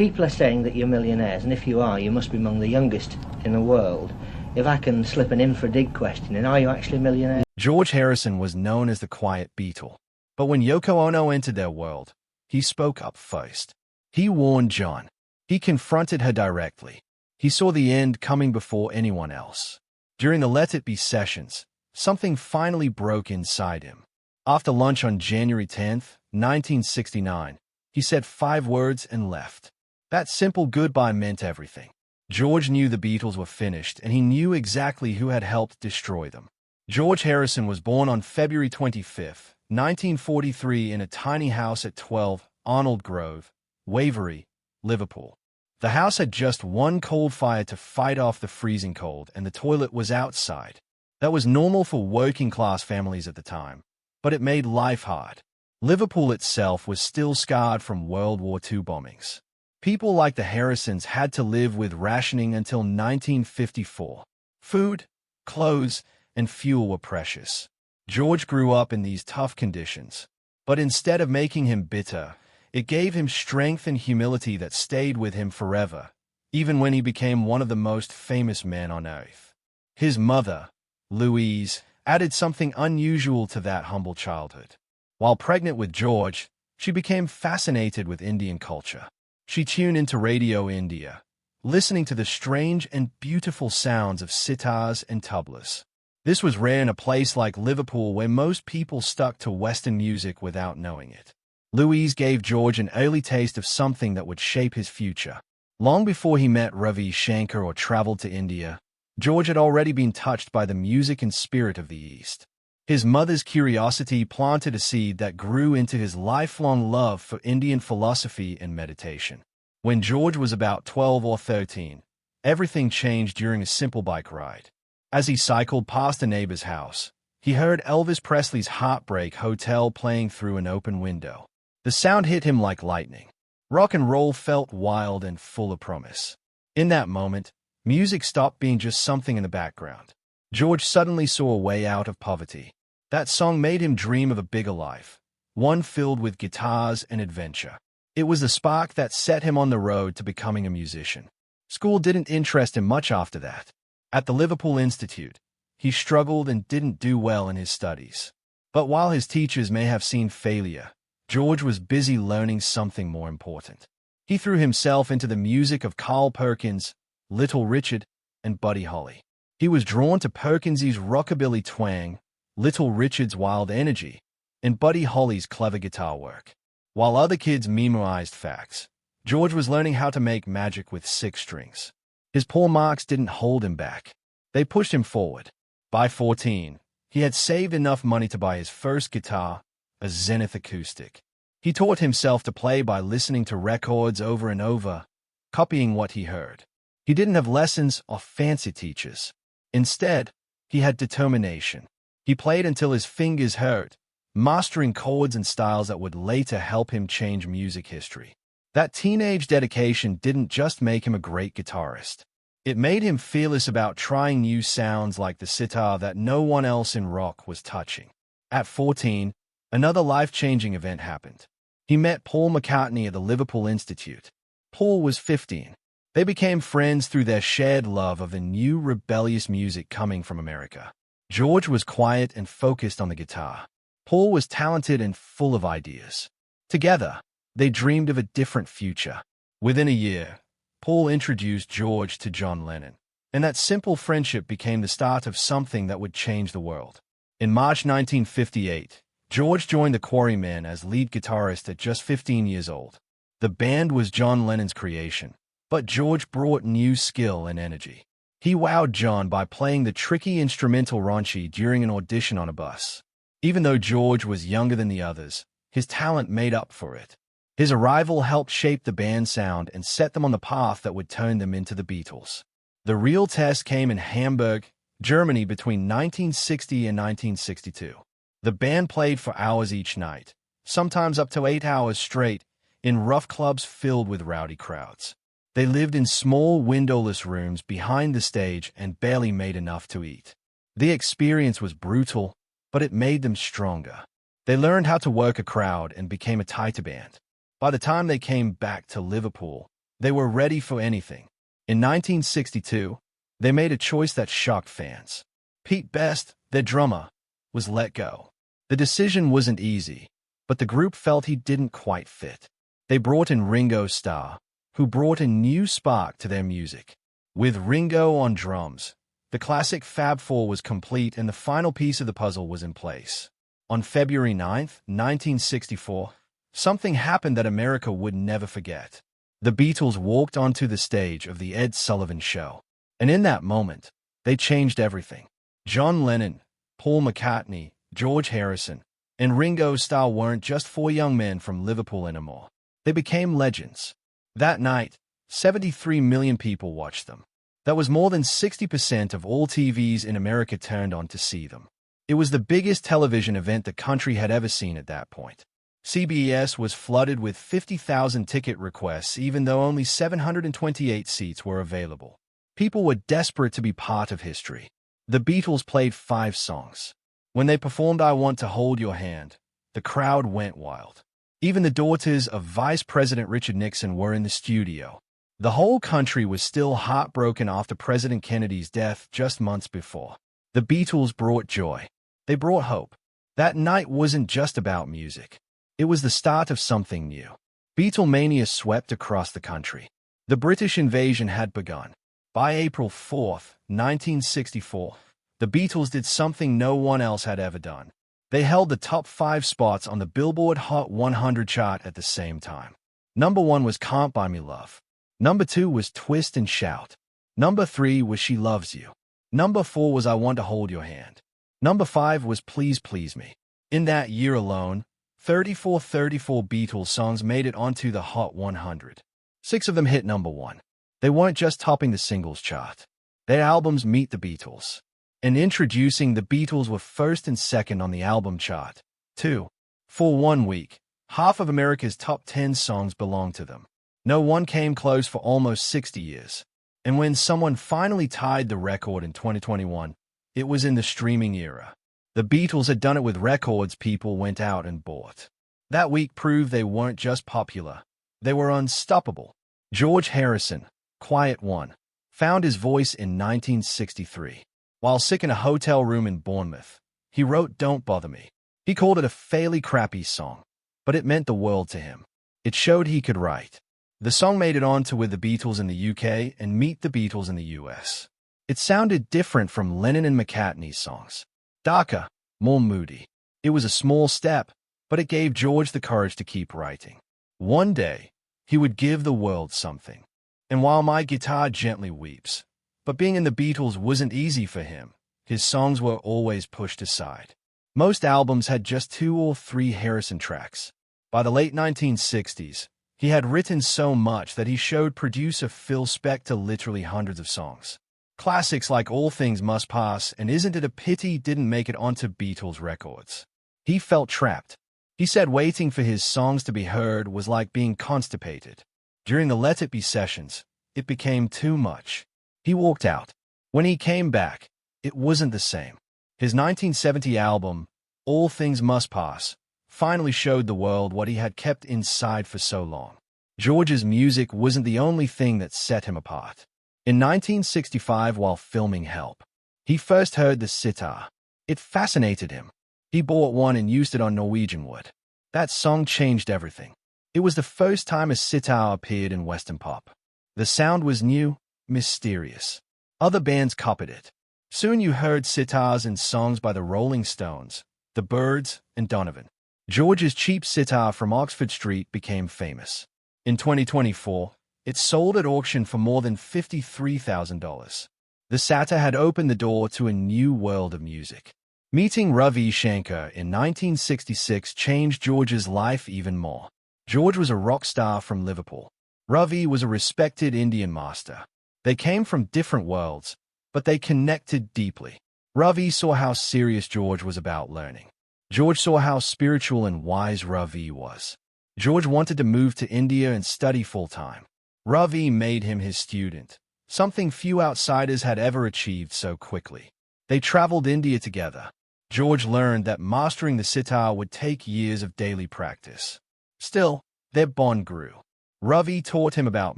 people are saying that you're millionaires, and if you are, you must be among the youngest in the world. If I can slip an infra-dig question in, are you actually a millionaire? George Harrison was known as the quiet Beatle, but when Yoko Ono entered their world, he spoke up first. He warned John. He confronted her directly. He saw the end coming before anyone else. During the Let It Be sessions, something finally broke inside him. After lunch on January 10th, 1969, he said 5 words and left. That simple goodbye meant everything. George knew the Beatles were finished, and he knew exactly who had helped destroy them. George Harrison was born on February 25, 1943 in a tiny house at 12 Arnold Grove, Waverley, Liverpool. The house had just one coal fire to fight off the freezing cold, and the toilet was outside. That was normal for working-class families at the time, but it made life hard. Liverpool itself was still scarred from World War II bombings. People like the Harrisons had to live with rationing until 1954. Food, clothes, and fuel were precious. George grew up in these tough conditions, but instead of making him bitter, it gave him strength and humility that stayed with him forever, even when he became one of the most famous men on earth. His mother, Louise, added something unusual to that humble childhood. While pregnant with George, she became fascinated with Indian culture. She tuned into Radio India, listening to the strange and beautiful sounds of sitars and tablas. This was rare in a place like Liverpool where most people stuck to Western music without knowing it. Louise gave George an early taste of something that would shape his future. Long before he met Ravi Shankar or traveled to India, George had already been touched by the music and spirit of the East. His mother's curiosity planted a seed that grew into his lifelong love for Indian philosophy and meditation. When George was about 12 or 13, everything changed during a simple bike ride. As he cycled past a neighbor's house, he heard Elvis Presley's Heartbreak Hotel playing through an open window. The sound hit him like lightning. Rock and roll felt wild and full of promise. In that moment, music stopped being just something in the background. George suddenly saw a way out of poverty. That song made him dream of a bigger life, one filled with guitars and adventure. It was the spark that set him on the road to becoming a musician. School didn't interest him much after that. At the Liverpool Institute, he struggled and didn't do well in his studies. But while his teachers may have seen failure, George was busy learning something more important. He threw himself into the music of Carl Perkins, Little Richard, and Buddy Holly. He was drawn to Perkins's rockabilly twang, Little Richard's wild energy, and Buddy Holly's clever guitar work. While other kids memorized facts, George was learning how to make magic with 6 strings. His poor marks didn't hold him back. They pushed him forward. By 14, he had saved enough money to buy his first guitar, a Zenith acoustic. He taught himself to play by listening to records over and over, copying what he heard. He didn't have lessons or fancy teachers. Instead, he had determination. He played until his fingers hurt, mastering chords and styles that would later help him change music history. That teenage dedication didn't just make him a great guitarist. It made him fearless about trying new sounds like the sitar that no one else in rock was touching. At 14, another life-changing event happened. He met Paul McCartney at the Liverpool Institute. Paul was 15. They became friends through their shared love of the new rebellious music coming from America. George was quiet and focused on the guitar. Paul was talented and full of ideas. Together, they dreamed of a different future. Within a year, Paul introduced George to John Lennon, and that simple friendship became the start of something that would change the world. In March 1958, George joined the Quarrymen as lead guitarist at just 15 years old. The band was John Lennon's creation, but George brought new skill and energy. He wowed John by playing the tricky instrumental raunchy during an audition on a bus. Even though George was younger than the others, his talent made up for it. His arrival helped shape the band's sound and set them on the path that would turn them into the Beatles. The real test came in Hamburg, Germany between 1960 and 1962. The band played for hours each night, sometimes up to 8 hours straight, in rough clubs filled with rowdy crowds. They lived in small, windowless rooms behind the stage and barely made enough to eat. The experience was brutal, but it made them stronger. They learned how to work a crowd and became a tighter band. By the time they came back to Liverpool, They were ready for anything. In 1962, they made a choice that shocked fans. Pete Best, their drummer, was let go. The decision wasn't easy, but the group felt he didn't quite fit. They brought in Ringo Starr, who brought a new spark to their music. With Ringo on drums, the classic Fab Four was complete and the final piece of the puzzle was in place. On February 9, 1964, something happened that America would never forget. The Beatles walked onto the stage of The Ed Sullivan Show. And in that moment, they changed everything. John Lennon, Paul McCartney, George Harrison, and Ringo Starr weren't just four young men from Liverpool anymore. They became legends. That night, 73 million people watched them. That was more than 60% of all TVs in America turned on to see them. It was the biggest television event the country had ever seen at that point. CBS was flooded with 50,000 ticket requests even though only 728 seats were available. People were desperate to be part of history. The Beatles played 5 songs. When they performed I Want to Hold Your Hand, the crowd went wild. Even the daughters of Vice President Richard Nixon were in the studio. The whole country was still heartbroken after President Kennedy's death just months before. The Beatles brought joy. They brought hope. That night wasn't just about music. It was the start of something new. Beatlemania swept across the country. The British invasion had begun. By April 4, 1964, the Beatles did something no one else had ever done. They held the top 5 spots on the Billboard Hot 100 chart at the same time. Number 1 was Can't Buy Me Love. Number 2 was Twist and Shout. Number 3 was She Loves You. Number 4 was I Want to Hold Your Hand. Number 5 was Please Please Me. In that year alone, 34 Beatles songs made it onto the Hot 100. 6 of them hit number 1. They weren't just topping the singles chart. Their albums Meet the Beatles. And Introducing the Beatles were first and second on the album chart, too. For 1 week, half of America's top 10 songs belonged to them. No one came close for almost 60 years. And when someone finally tied the record in 2021, it was in the streaming era. The Beatles had done it with records people went out and bought. That week proved they weren't just popular. They were unstoppable. George Harrison, Quiet One, found his voice in 1963. While sick in a hotel room in Bournemouth, he wrote Don't Bother Me. He called it a fairly crappy song, but it meant the world to him. It showed he could write. The song made it on to With the Beatles in the UK and Meet the Beatles in the US. It sounded different from Lennon and McCartney's songs. Darker, more moody. It was a small step, but it gave George the courage to keep writing. One day, he would give the world something. And while my guitar gently weeps, but being in the Beatles wasn't easy for him. His songs were always pushed aside. Most albums had just 2 or 3 Harrison tracks. By the late 1960s, he had written so much that he showed producer Phil Spector literally hundreds of songs. Classics like All Things Must Pass and Isn't It a Pity didn't make it onto Beatles records. He felt trapped. He said waiting for his songs to be heard was like being constipated. During the Let It Be sessions, it became too much. He walked out. When he came back, it wasn't the same. His 1970 album, All Things Must Pass, finally showed the world what he had kept inside for so long. George's music wasn't the only thing that set him apart. In 1965, while filming Help, he first heard the sitar. It fascinated him. He bought one and used it on Norwegian wood. That song changed everything. It was the first time a sitar appeared in Western pop. The sound was new, mysterious. Other bands copied it. Soon you heard sitars in songs by the Rolling Stones, the Byrds, and Donovan. George's cheap sitar from Oxford Street became famous. In 2024, it sold at auction for more than $53,000. The sitar had opened the door to a new world of music. Meeting Ravi Shankar in 1966 changed George's life even more. George was a rock star from Liverpool. Ravi was a respected Indian master. They came from different worlds, but they connected deeply. Ravi saw how serious George was about learning. George saw how spiritual and wise Ravi was. George wanted to move to India and study full-time. Ravi made him his student, something few outsiders had ever achieved so quickly. They traveled India together. George learned that mastering the sitar would take years of daily practice. Still, their bond grew. Ravi taught him about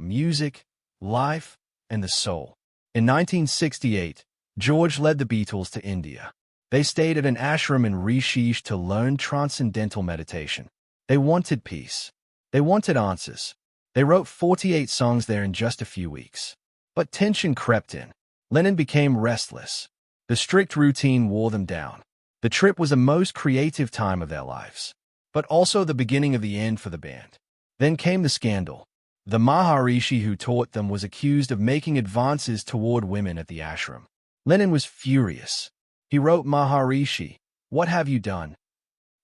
music, life, and the soul. In 1968, George led the Beatles to India. They stayed at an ashram in Rishikesh to learn transcendental meditation. They wanted peace. They wanted answers. They wrote 48 songs there in just a few weeks. But tension crept in. Lennon became restless. The strict routine wore them down. The trip was the most creative time of their lives, but also the beginning of the end for the band. Then came the scandal. The Maharishi who taught them was accused of making advances toward women at the ashram. Lennon was furious. He wrote Maharishi, "What have you done?"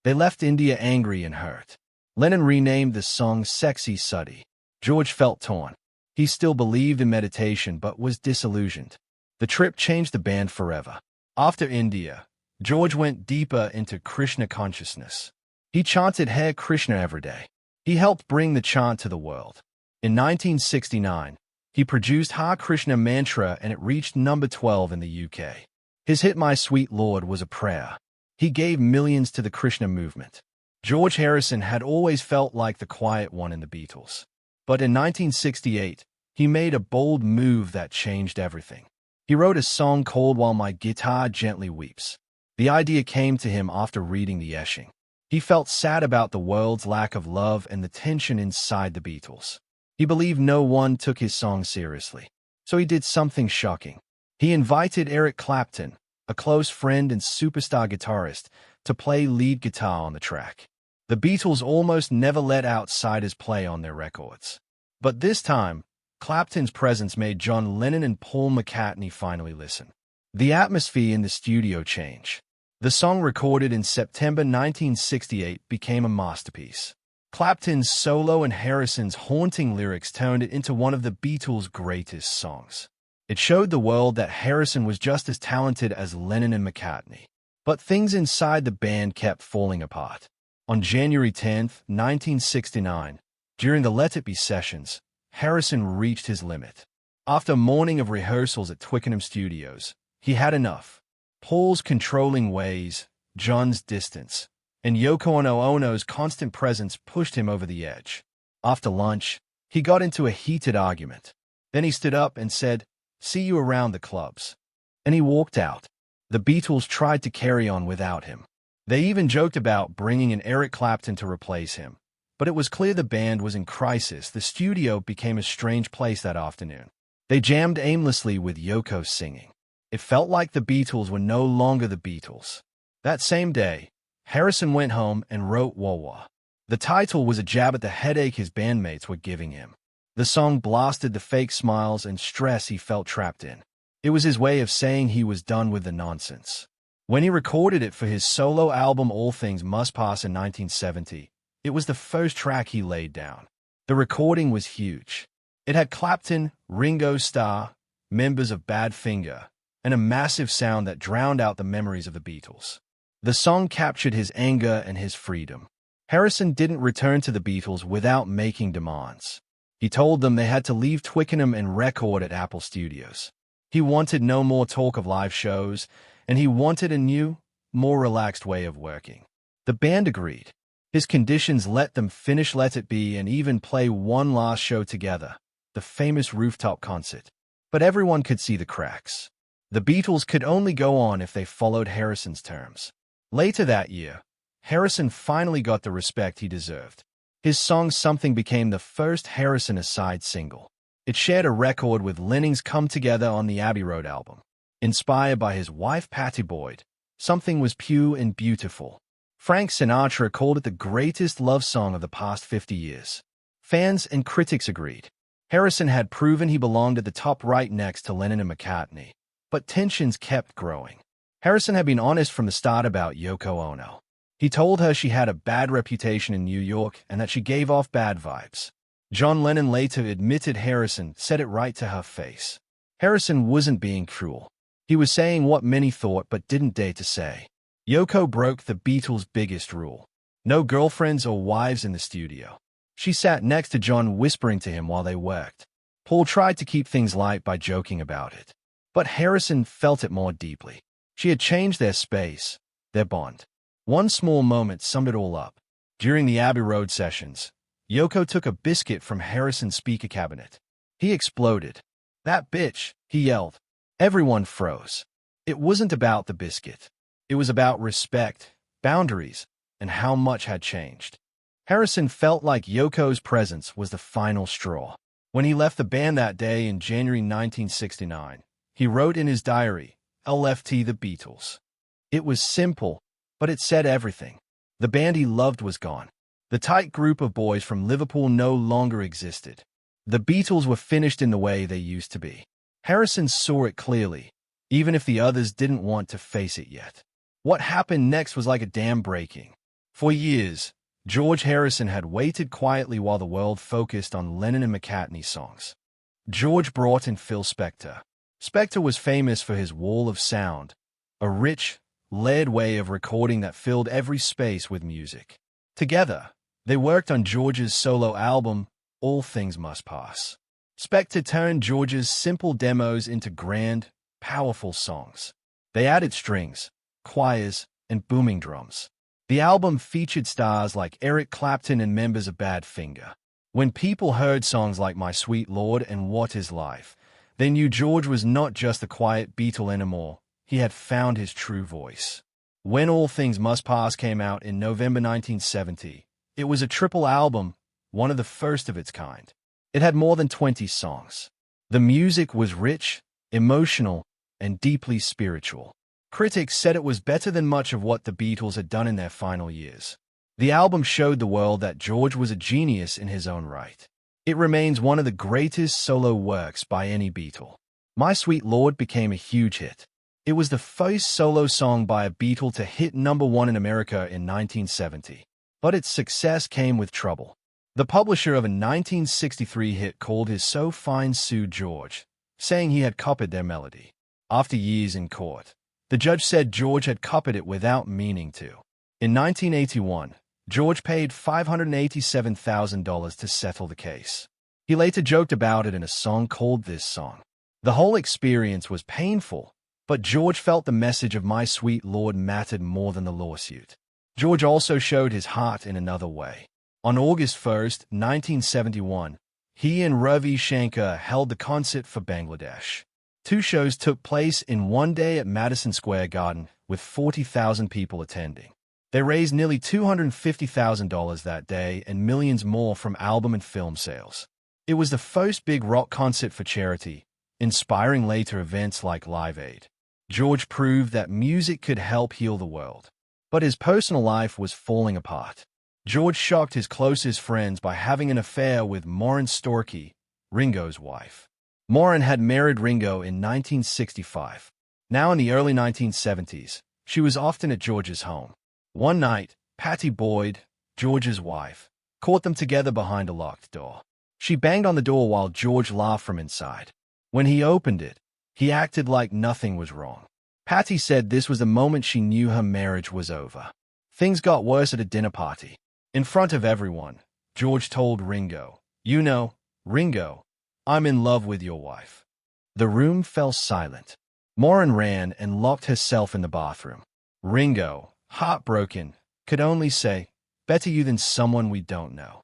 They left India angry and hurt. Lennon renamed the song Sexy Suddy. George felt torn. He still believed in meditation but was disillusioned. The trip changed the band forever. After India, George went deeper into Krishna consciousness. He chanted Hare Krishna every day. He helped bring the chant to the world. In 1969, he produced Hare Krishna Mantra and it reached number 12 in the UK. His hit My Sweet Lord was a prayer. He gave millions to the Krishna movement. George Harrison had always felt like the quiet one in the Beatles. But in 1968, he made a bold move that changed everything. He wrote a song called While My Guitar Gently Weeps. The idea came to him after reading the etching. He felt sad about the world's lack of love and the tension inside the Beatles. He believed no one took his song seriously. So he did something shocking. He invited Eric Clapton, a close friend and superstar guitarist, to play lead guitar on the track. The Beatles almost never let outsiders play on their records. But this time, Clapton's presence made John Lennon and Paul McCartney finally listen. The atmosphere in the studio changed. The song, recorded in September 1968, became a masterpiece. Clapton's solo and Harrison's haunting lyrics turned it into one of the Beatles' greatest songs. It showed the world that Harrison was just as talented as Lennon and McCartney. But things inside the band kept falling apart. On January 10, 1969, during the Let It Be sessions, Harrison reached his limit. After a morning of rehearsals at Twickenham Studios, he had enough. Paul's controlling ways, John's distance, and Yoko Ono's constant presence pushed him over the edge. After lunch, he got into a heated argument. Then he stood up and said, "See you around the clubs." And he walked out. The Beatles tried to carry on without him. They even joked about bringing in Eric Clapton to replace him. But it was clear the band was in crisis. The studio became a strange place that afternoon. They jammed aimlessly with Yoko singing. It felt like the Beatles were no longer the Beatles. That same day, Harrison went home and wrote Wah Wah. The title was a jab at the headache his bandmates were giving him. The song blasted the fake smiles and stress he felt trapped in. It was his way of saying he was done with the nonsense. When he recorded it for his solo album All Things Must Pass in 1970, it was the first track he laid down. The recording was huge. It had Clapton, Ringo Starr, members of Badfinger, and a massive sound that drowned out the memories of the Beatles. The song captured his anger and his freedom. Harrison didn't return to the Beatles without making demands. He told them they had to leave Twickenham and record at Apple Studios. He wanted no more talk of live shows, and he wanted a new, more relaxed way of working. The band agreed. His conditions let them finish Let It Be and even play one last show together, the famous rooftop concert. But everyone could see the cracks. The Beatles could only go on if they followed Harrison's terms. Later that year, Harrison finally got the respect he deserved. His song Something became the first Harrison aside single. It shared a record with Lennon's Come Together on the Abbey Road album. Inspired by his wife Pattie Boyd, Something was pure and beautiful. Frank Sinatra called it the greatest love song of the past 50 years. Fans and critics agreed. Harrison had proven he belonged at the top, right next to Lennon and McCartney. But tensions kept growing. Harrison had been honest from the start about Yoko Ono. He told her she had a bad reputation in New York and that she gave off bad vibes. John Lennon later admitted Harrison said it right to her face. Harrison wasn't being cruel. He was saying what many thought but didn't dare to say. Yoko broke the Beatles' biggest rule. No girlfriends or wives in the studio. She sat next to John whispering to him while they worked. Paul tried to keep things light by joking about it. But Harrison felt it more deeply. She had changed their space, their bond. One small moment summed it all up. During the Abbey Road sessions, Yoko took a biscuit from Harrison's speaker cabinet. He exploded. "That bitch," he yelled. Everyone froze. It wasn't about the biscuit. It was about respect, boundaries, and how much had changed. Harrison felt like Yoko's presence was the final straw. When he left the band that day in January 1969, he wrote in his diary, "LFT the Beatles." It was simple, but it said everything. The band he loved was gone. The tight group of boys from Liverpool no longer existed. The Beatles were finished in the way they used to be. Harrison saw it clearly, even if the others didn't want to face it yet. What happened next was like a dam breaking. For years, George Harrison had waited quietly while the world focused on Lennon and McCartney songs. George brought in Phil Spector. Spector was famous for his wall of sound, a rich, layered way of recording that filled every space with music. Together, they worked on George's solo album, All Things Must Pass. Spector turned George's simple demos into grand, powerful songs. They added strings, choirs, and booming drums. The album featured stars like Eric Clapton and members of Badfinger. When people heard songs like My Sweet Lord and What Is Life, they knew George was not just a quiet Beatle anymore. He had found his true voice. When All Things Must Pass came out in November 1970, it was a triple album, one of the first of its kind. It had more than 20 songs. The music was rich, emotional, and deeply spiritual. Critics said it was better than much of what the Beatles had done in their final years. The album showed the world that George was a genius in his own right. It remains one of the greatest solo works by any Beatle. My Sweet Lord became a huge hit. It was the first solo song by a Beatle to hit #1 in America in 1970. But its success came with trouble. The publisher of a 1963 hit called his So Fine sued George, saying he had copied their melody. After years in court, the judge said George had copied it without meaning to. In 1981, George paid $587,000 to settle the case. He later joked about it in a song called This Song. The whole experience was painful, but George felt the message of My Sweet Lord mattered more than the lawsuit. George also showed his heart in another way. On August 1, 1971, he and Ravi Shankar held the concert for Bangladesh. 2 shows took place in one day at Madison Square Garden, with 40,000 people attending. They raised nearly $250,000 that day and millions more from album and film sales. It was the first big rock concert for charity, inspiring later events like Live Aid. George proved that music could help heal the world. But his personal life was falling apart. George shocked his closest friends by having an affair with Maureen Storkey, Ringo's wife. Maureen had married Ringo in 1965. Now in the early 1970s, she was often at George's home. One night, Pattie Boyd, George's wife, caught them together behind a locked door. She banged on the door while George laughed from inside. When he opened it, he acted like nothing was wrong. Pattie said this was the moment she knew her marriage was over. Things got worse at a dinner party. In front of everyone, George told Ringo, "You know, Ringo, I'm in love with your wife." The room fell silent. Maureen ran and locked herself in the bathroom. Ringo, heartbroken, could only say, "Better you than someone we don't know."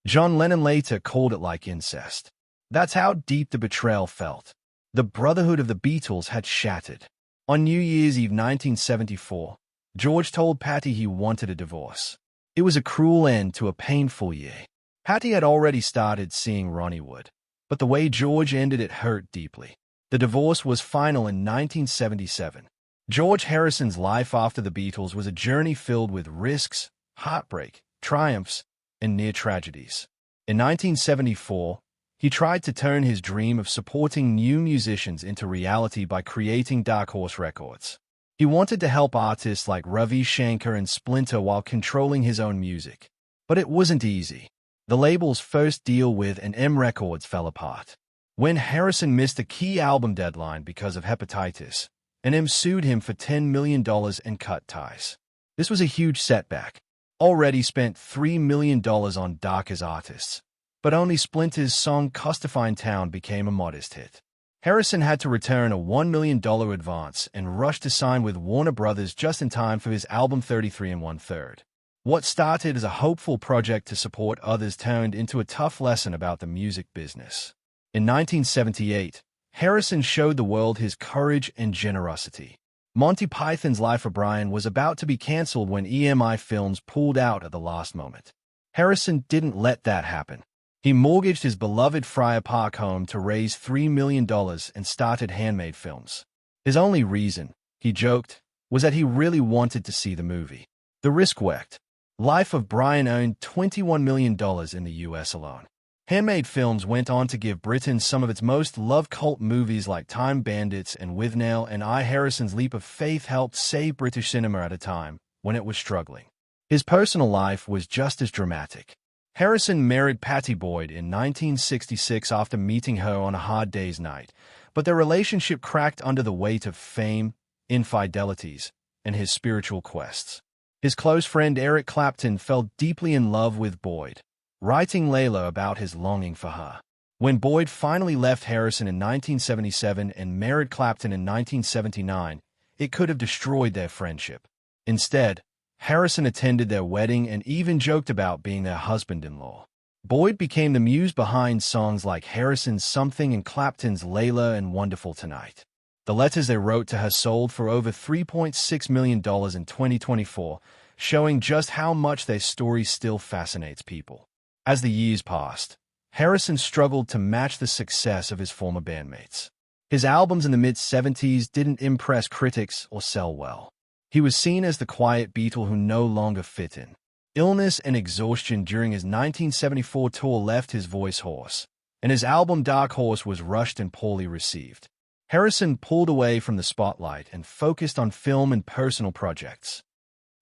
John Lennon later called it like incest. That's how deep the betrayal felt. The brotherhood of the Beatles had shattered. On New Year's Eve 1974, George told Pattie he wanted a divorce. It was a cruel end to a painful year. Pattie had already started seeing Ronnie Wood, but the way George ended it hurt deeply. The divorce was final in 1977. George Harrison's life after the Beatles was a journey filled with risks, heartbreak, triumphs, and near tragedies. In 1974, he tried to turn his dream of supporting new musicians into reality by creating Dark Horse Records. He wanted to help artists like Ravi Shankar and Splinter while controlling his own music. But it wasn't easy. The label's first deal with M Records fell apart. When Harrison missed a key album deadline because of hepatitis, M sued him for $10 million and cut ties. This was a huge setback. Already spent $3 million on Dark as artists, but only Splinter's song Costifine Town became a modest hit. Harrison had to return a $1 million advance and rush to sign with Warner Brothers just in time for his album 33 1/3. What started as a hopeful project to support others turned into a tough lesson about the music business. In 1978, Harrison showed the world his courage and generosity. Monty Python's Life of Brian was about to be cancelled when EMI Films pulled out at the last moment. Harrison didn't let that happen. He mortgaged his beloved Friar Park home to raise $3 million and started Handmade Films. His only reason, he joked, was that he really wanted to see the movie. The risk worked. Life of Brian earned $21 million in the US alone. Handmade Films went on to give Britain some of its most loved cult movies like Time Bandits and Withnail, and Harrison's leap of faith helped save British cinema at a time when it was struggling. His personal life was just as dramatic. Harrison married Patty Boyd in 1966 after meeting her on a hard day's night, but their relationship cracked under the weight of fame, infidelities, and his spiritual quests. His close friend Eric Clapton fell deeply in love with Boyd, writing Layla about his longing for her. When Boyd finally left Harrison in 1977 and married Clapton in 1979, it could have destroyed their friendship. Instead, Harrison attended their wedding and even joked about being their husband-in-law. Boyd became the muse behind songs like Harrison's Something and Clapton's Layla and Wonderful Tonight. The letters they wrote to her sold for over $3.6 million in 2024, showing just how much their story still fascinates people. As the years passed, Harrison struggled to match the success of his former bandmates. His albums in the mid-70s didn't impress critics or sell well. He was seen as the quiet Beatle who no longer fit in. Illness and exhaustion during his 1974 tour left his voice hoarse, and his album Dark Horse was rushed and poorly received. Harrison pulled away from the spotlight and focused on film and personal projects.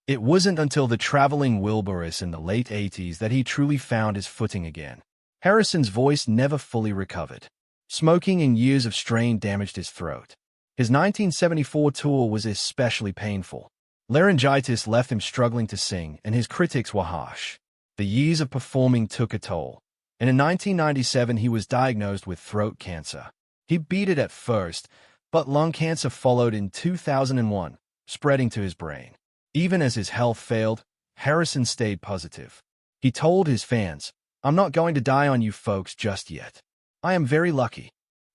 It wasn't until the Traveling Wilburys in the late 80s that he truly found his footing again. Harrison's voice never fully recovered. Smoking and years of strain damaged his throat. His 1974 tour was especially painful. Laryngitis left him struggling to sing, and his critics were harsh. The years of performing took a toll, and in 1997 he was diagnosed with throat cancer. He beat it at first, but lung cancer followed in 2001, spreading to his brain. Even as his health failed, Harrison stayed positive. He told his fans, "I'm not going to die on you folks just yet. I am very lucky."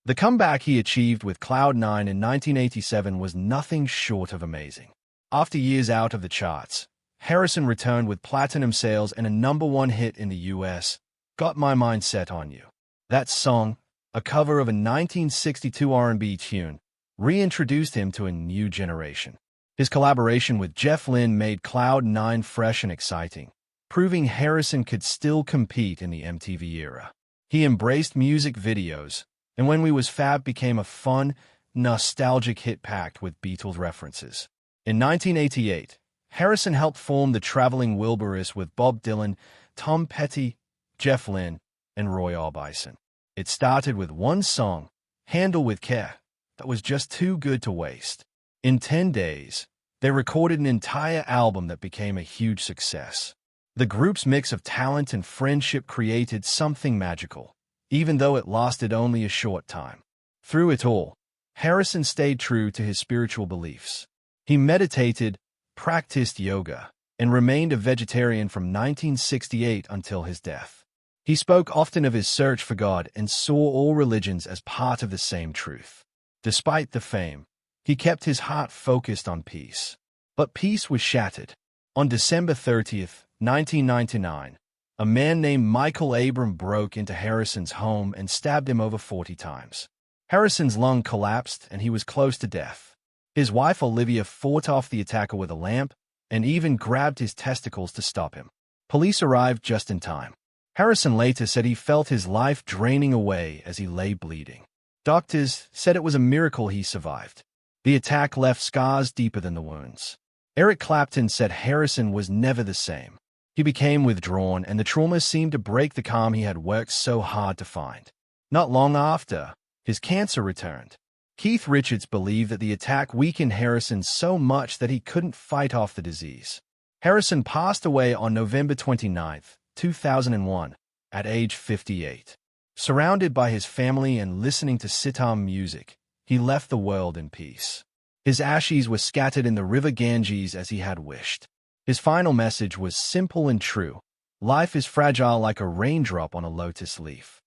The comeback he achieved with Cloud 9 in 1987 was nothing short of amazing. After years out of the charts, Harrison returned with platinum sales and a #1 hit in the US, Got My Mind Set on You. That song, a cover of a 1962 R&B tune, reintroduced him to a new generation. His collaboration with Jeff Lynne made Cloud 9 fresh and exciting, proving Harrison could still compete in the MTV era. He embraced music videos, and When We Was Fab became a fun, nostalgic hit packed with Beatles references. In 1988, Harrison helped form the Traveling Wilburys with Bob Dylan, Tom Petty, Jeff Lynne, and Roy Orbison. It started with one song, Handle with Care, that was just too good to waste. In 10 days, they recorded an entire album that became a huge success. The group's mix of talent and friendship created something magical, even though it lasted only a short time. Through it all, Harrison stayed true to his spiritual beliefs. He meditated, practiced yoga, and remained a vegetarian from 1968 until his death. He spoke often of his search for God and saw all religions as part of the same truth. Despite the fame, he kept his heart focused on peace. But peace was shattered. On December 30th, 1999, a man named Michael Abram broke into Harrison's home and stabbed him over 40 times. Harrison's lung collapsed and he was close to death. His wife Olivia fought off the attacker with a lamp and even grabbed his testicles to stop him. Police arrived just in time. Harrison later said he felt his life draining away as he lay bleeding. Doctors said it was a miracle he survived. The attack left scars deeper than the wounds. Eric Clapton said Harrison was never the same. He became withdrawn, and the trauma seemed to break the calm he had worked so hard to find. Not long after, his cancer returned. Keith Richards believed that the attack weakened Harrison so much that he couldn't fight off the disease. Harrison passed away on November 29, 2001, at age 58. Surrounded by his family and listening to sitar music, he left the world in peace. His ashes were scattered in the river Ganges as he had wished. His final message was simple and true. Life is fragile like a raindrop on a lotus leaf.